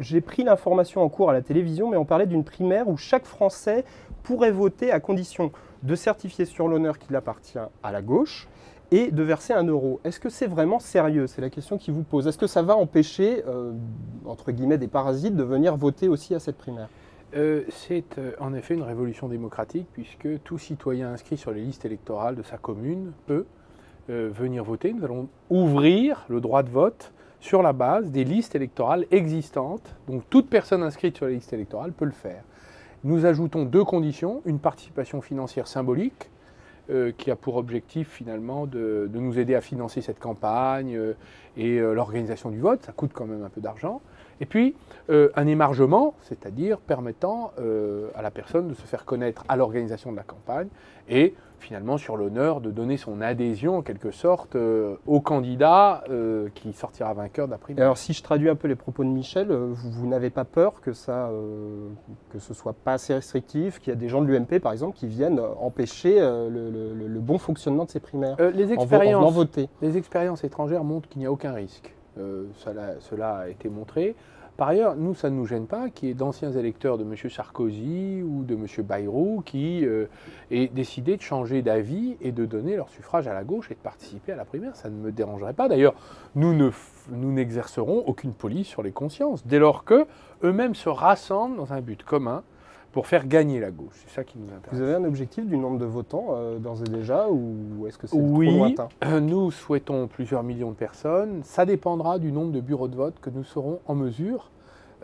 j'ai pris l'information en cours à la télévision, mais on parlait d'une primaire où chaque Français pourrait voter à condition de certifier sur l'honneur qu'il appartient à la gauche et de verser 1 euro. Est-ce que c'est vraiment sérieux? C'est la question qui vous pose. Est-ce que ça va empêcher, entre guillemets, des parasites de venir voter aussi à cette primaire? C'est en effet une révolution démocratique puisque tout citoyen inscrit sur les listes électorales de sa commune peut venir voter. Nous allons ouvrir le droit de vote sur la base des listes électorales existantes. Donc toute personne inscrite sur les listes électorales peut le faire. Nous ajoutons 2 conditions, une participation financière symbolique qui a pour objectif finalement de nous aider à financer cette campagne et l'organisation du vote, ça coûte quand même un peu d'argent. Et puis un émargement, c'est-à-dire permettant à la personne de se faire connaître à l'organisation de la campagne et finalement sur l'honneur de donner son adhésion en quelque sorte au candidat qui sortira vainqueur de la primaire. Alors si je traduis un peu les propos de Michel, vous n'avez pas peur que ce soit pas assez restrictif, qu'il y a des gens de l'UMP par exemple qui viennent empêcher le bon fonctionnement de ces primaires en venant voter? Les expériences étrangères montrent qu'il n'y a aucun risque. Cela a été montré. Par ailleurs, nous, ça ne nous gêne pas qu'il y ait d'anciens électeurs de M. Sarkozy ou de M. Bayrou qui aient décidé de changer d'avis et de donner leur suffrage à la gauche et de participer à la primaire. Ça ne me dérangerait pas. D'ailleurs, nous n'exercerons aucune police sur les consciences, dès lors qu'eux-mêmes se rassemblent dans un but commun pour faire gagner la gauche. C'est ça qui nous intéresse. Vous avez un objectif du nombre de votants d'ores et déjà, ou est-ce que c'est trop lointain? Nous souhaitons plusieurs millions de personnes. Ça dépendra du nombre de bureaux de vote que nous serons en mesure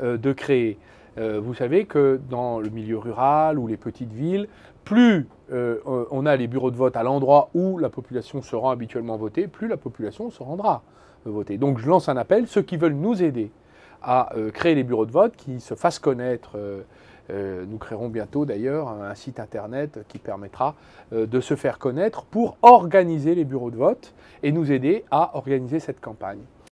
de créer. Vous savez que dans le milieu rural ou les petites villes, plus on a les bureaux de vote à l'endroit où la population se rend habituellement voter, plus la population se rendra voter. Donc je lance un appel, ceux qui veulent nous aider à créer les bureaux de vote, qui se fassent connaître. Nous créerons bientôt d'ailleurs un site internet qui permettra de se faire connaître pour organiser les bureaux de vote et nous aider à organiser cette campagne.